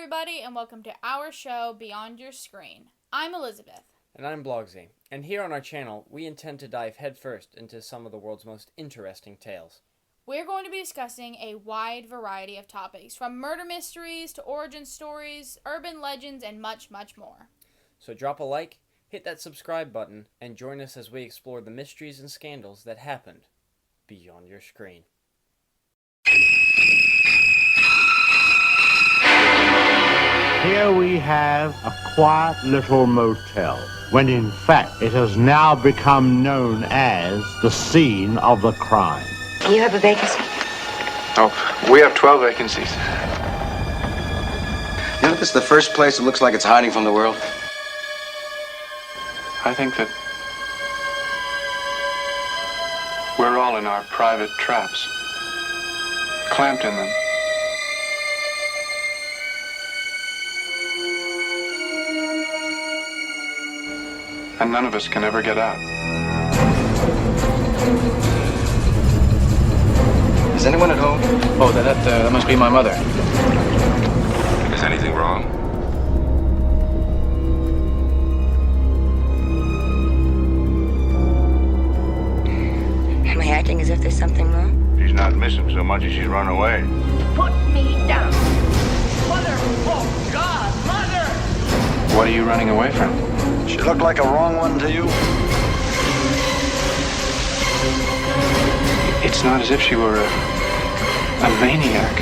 everybody, and welcome to our show, Beyond Your Screen. I'm Elizabeth. And I'm Blogsy. And here on our channel, we intend to dive headfirst into some of the world's most interesting tales. We're going to be discussing a wide variety of topics, from murder mysteries to origin stories, urban legends, and much, much more. So drop a like, hit that subscribe button, and join us as we explore the mysteries and scandals that happened beyond your screen. Here we have a quiet little motel, when in fact it has now become known as the scene of the crime. You have a vacancy? Oh, we have 12 vacancies. You know, this is the first place that looks like it's hiding from the world. I think that we're all in our private traps, clamped in them. And none of us can ever get out. Is anyone at home? Oh, that must be my mother. Is anything wrong? Am I acting as if there's something wrong? She's not missing so much as she's run away. Put me down! Mother! Oh, God! Mother! What are you running away from? She looked like a wrong one to you? It's not as if she were a maniac.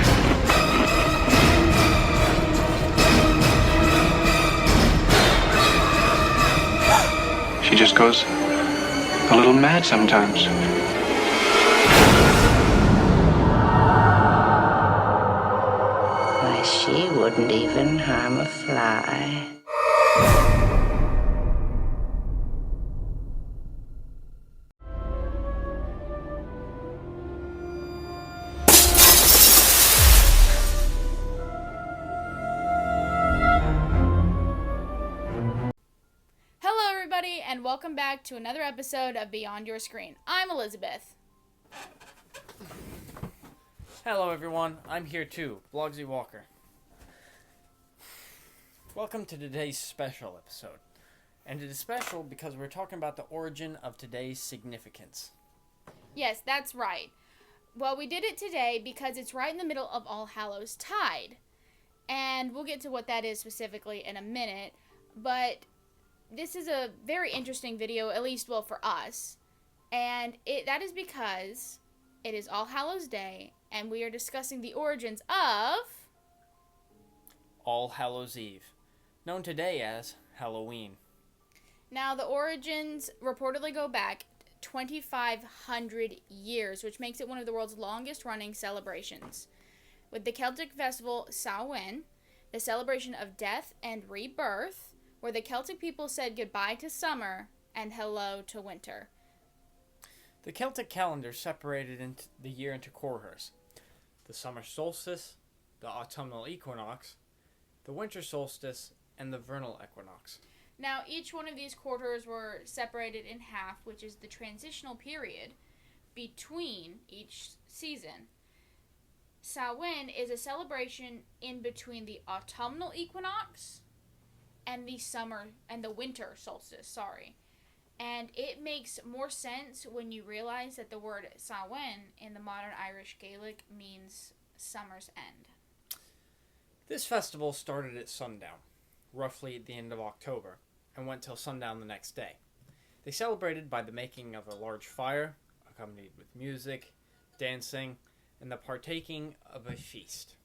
She just goes a little mad sometimes. Why, she wouldn't even harm a fly. And welcome back to another episode of Beyond Your Screen. I'm Elizabeth. Hello everyone, I'm here too, Blogsy Walker. Welcome to today's special episode. And it is special because we're talking about the origin of today's significance. Yes, that's right. Well, we did it today because it's right in the middle of All Hallows Tide. And we'll get to what that is specifically in a minute. But this is a very interesting video, at least, well, for us. And that is because it is All Hallows Day, and we are discussing the origins of All Hallows Eve, known today as Halloween. Now, the origins reportedly go back 2,500 years, which makes it one of the world's longest-running celebrations. With the Celtic festival Samhain, the celebration of death and rebirth, where the Celtic people said goodbye to summer and hello to winter. The Celtic calendar separated the year into quarters: the summer solstice, the autumnal equinox, the winter solstice, and the vernal equinox. Now, each one of these quarters were separated in half, which is the transitional period between each season. Samhain is a celebration in between the autumnal equinox and the winter solstice, And it makes more sense when you realize that the word Samhain in the modern Irish Gaelic means summer's end. This festival started at sundown, roughly at the end of October, and went till sundown the next day. They celebrated by the making of a large fire, accompanied with music, dancing, and the partaking of a feast.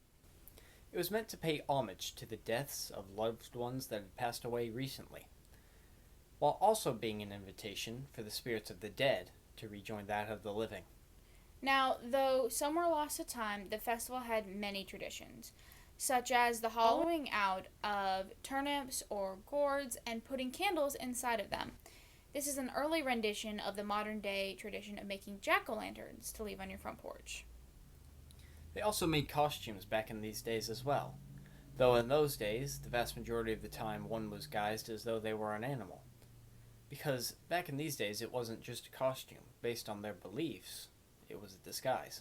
It was meant to pay homage to the deaths of loved ones that had passed away recently, while also being an invitation for the spirits of the dead to rejoin that of the living. Now, though some were lost to time, the festival had many traditions, such as the hollowing out of turnips or gourds and putting candles inside of them. This is an early rendition of the modern-day tradition of making jack-o'-lanterns to leave on your front porch. They also made costumes back in these days as well, though in those days, the vast majority of the time one was guised as though they were an animal. Because back in these days, it wasn't just a costume based on their beliefs, it was a disguise.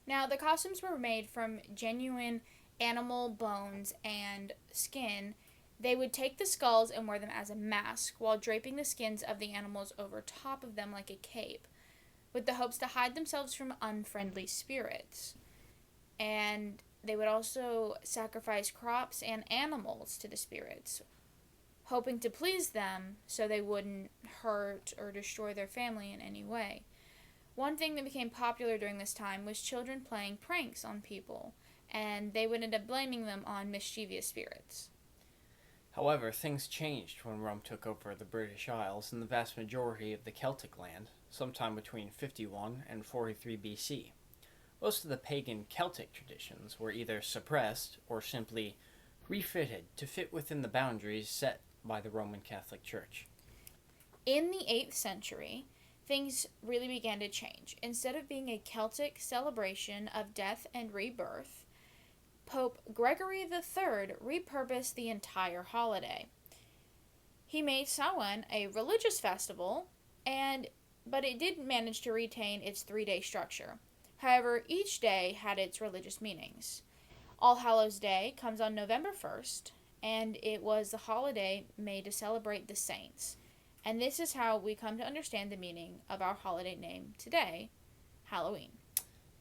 Now, the costumes were made from genuine animal bones and skin, they would take the skulls and wear them as a mask while draping the skins of the animals over top of them like a cape, with the hopes to hide themselves from unfriendly spirits. And they would also sacrifice crops and animals to the spirits, hoping to please them so they wouldn't hurt or destroy their family in any way. One thing that became popular during this time was children playing pranks on people, and they would end up blaming them on mischievous spirits. However, things changed when Rome took over the British Isles and the vast majority of the Celtic land, sometime between 51 and 43 BC. Most of the pagan Celtic traditions were either suppressed or simply refitted to fit within the boundaries set by the Roman Catholic Church. In the 8th century, things really began to change. Instead of being a Celtic celebration of death and rebirth, Pope Gregory III repurposed the entire holiday. He made Samhain a religious festival, but it did manage to retain its 3-day structure. However, each day had its religious meanings. All Hallows Day comes on November 1st, and it was the holiday made to celebrate the saints. And this is how we come to understand the meaning of our holiday name today, Halloween.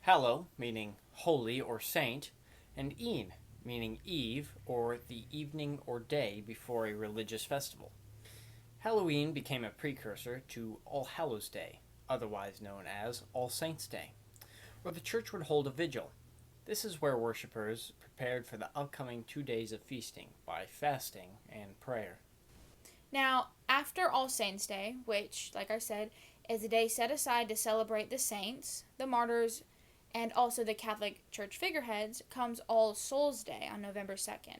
Hallow, meaning holy or saint, and Een, meaning eve or the evening or day before a religious festival. Halloween became a precursor to All Hallows Day, otherwise known as All Saints' Day, where the church would hold a vigil. This is where worshippers prepared for the upcoming 2 days of feasting by fasting and prayer. Now, after All Saints' Day, which, like I said, is a day set aside to celebrate the saints, the martyrs, and also the Catholic Church figureheads, comes All Souls' Day on November 2nd,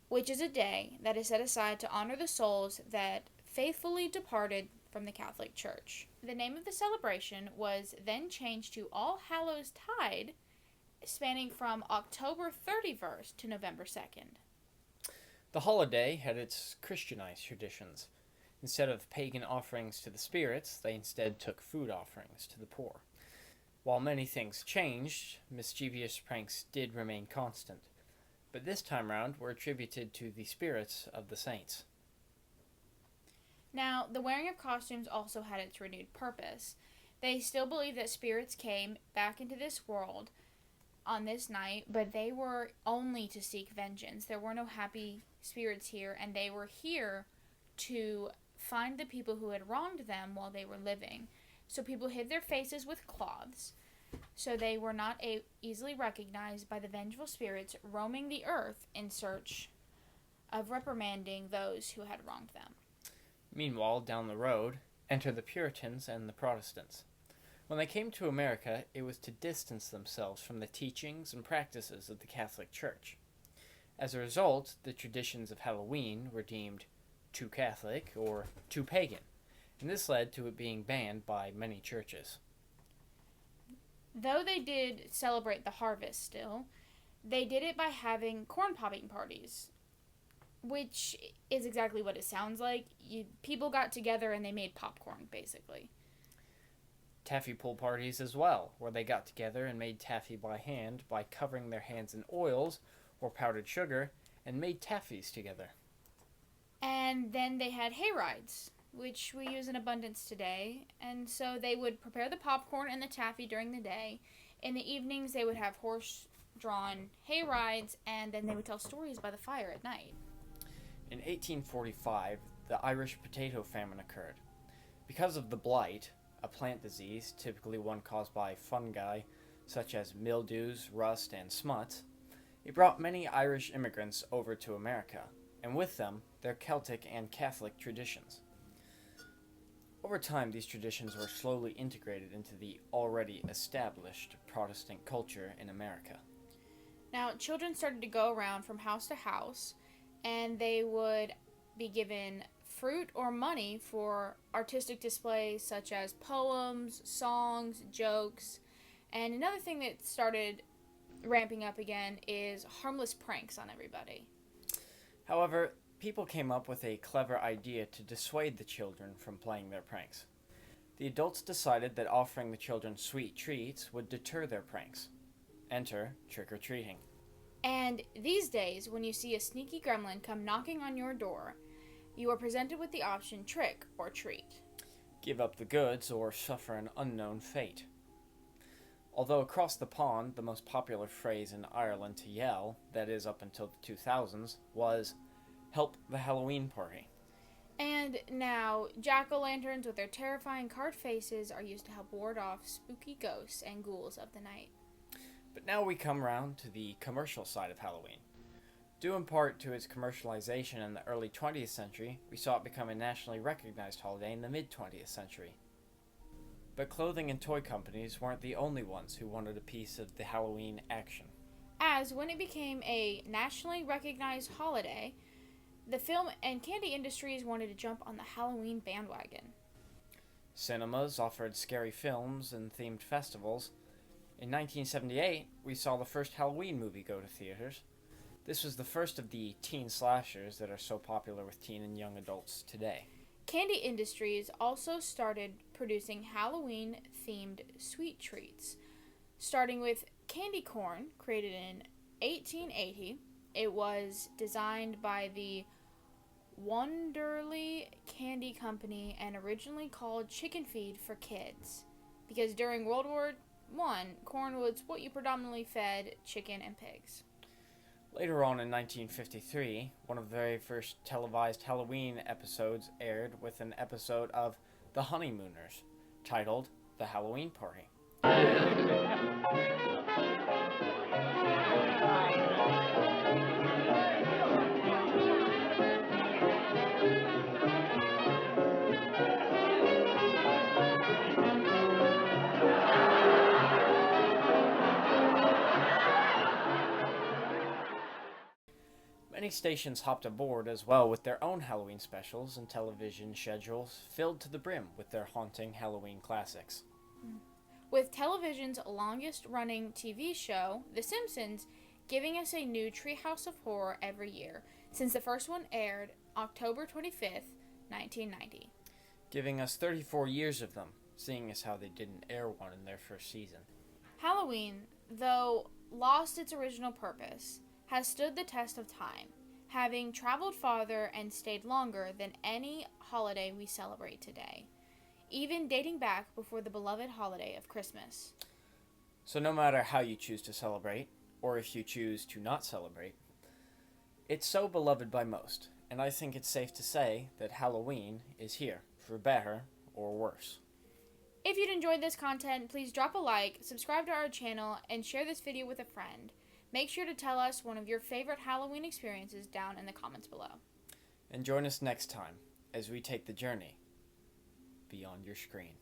which is a day that is set aside to honor the souls that faithfully departed from the Catholic Church. The name of the celebration was then changed to All Hallows Tide, spanning from October 31st to November 2nd. The holiday had its Christianized traditions. Instead of pagan offerings to the spirits, they instead took food offerings to the poor. While many things changed, mischievous pranks did remain constant, but this time round were attributed to the spirits of the saints. Now, the wearing of costumes also had its renewed purpose. They still believed that spirits came back into this world on this night, but they were only to seek vengeance. There were no happy spirits here, and they were here to find the people who had wronged them while they were living. So people hid their faces with cloths, so they were not easily recognized by the vengeful spirits roaming the earth in search of reprimanding those who had wronged them. Meanwhile, down the road, enter the Puritans and the Protestants. When they came to America, it was to distance themselves from the teachings and practices of the Catholic Church. As a result, the traditions of Halloween were deemed too Catholic or too pagan, and this led to it being banned by many churches. Though they did celebrate the harvest still, they did it by having corn popping parties, which is exactly what it sounds like. People got together and they made popcorn, basically. Taffy pull parties as well, where they got together and made taffy by hand by covering their hands in oils or powdered sugar and made taffies together. And then they had hay rides, which we use in abundance today. And so they would prepare the popcorn and the taffy during the day. In the evenings, they would have horse-drawn hay rides, and then they would tell stories by the fire at night. In 1845, the Irish potato famine occurred. Because of the blight, a plant disease, typically one caused by fungi such as mildews, rust, and smuts, it brought many Irish immigrants over to America, and with them, their Celtic and Catholic traditions. Over time, these traditions were slowly integrated into the already established Protestant culture in America. Now, children started to go around from house to house, and they would be given fruit or money for artistic displays such as poems, songs, jokes. And another thing that started ramping up again is harmless pranks on everybody. However, people came up with a clever idea to dissuade the children from playing their pranks. The adults decided that offering the children sweet treats would deter their pranks. Enter trick-or-treating. And these days, when you see a sneaky gremlin come knocking on your door, you are presented with the option trick or treat. Give up the goods or suffer an unknown fate. Although across the pond, the most popular phrase in Ireland to yell, that is up until the 2000s, was, "Help the Halloween party." And now, jack-o'-lanterns with their terrifying carved faces are used to help ward off spooky ghosts and ghouls of the night. But now we come round to the commercial side of Halloween. Due in part to its commercialization in the early 20th century, we saw it become a nationally recognized holiday in the mid-20th century. But clothing and toy companies weren't the only ones who wanted a piece of the Halloween action. As when it became a nationally recognized holiday, the film and candy industries wanted to jump on the Halloween bandwagon. Cinemas offered scary films and themed festivals. In 1978, we saw the first Halloween movie go to theaters. This was the first of the teen slashers that are so popular with teen and young adults today. Candy industries also started producing Halloween-themed sweet treats, starting with candy corn, created in 1880. It was designed by the Wonderly Candy Company and originally called Chicken Feed for Kids, because during World War I, corn was what you predominantly fed chicken and pigs. Later on in 1953, one of the very first televised Halloween episodes aired with an episode of The Honeymooners, titled The Halloween Party. Many stations hopped aboard as well with their own Halloween specials and television schedules filled to the brim with their haunting Halloween classics. With television's longest-running TV show, The Simpsons, giving us a new treehouse of horror every year, since the first one aired October 25th, 1990. Giving us 34 years of them, seeing as how they didn't air one in their first season. Halloween, though lost its original purpose, has stood the test of time, having traveled farther and stayed longer than any holiday we celebrate today, even dating back before the beloved holiday of Christmas. So no matter how you choose to celebrate, or if you choose to not celebrate, it's so beloved by most, and I think it's safe to say that Halloween is here, for better or worse. If you'd enjoyed this content, please drop a like, subscribe to our channel, and share this video with a friend. Make sure to tell us one of your favorite Halloween experiences down in the comments below. And join us next time as we take the journey beyond your screen.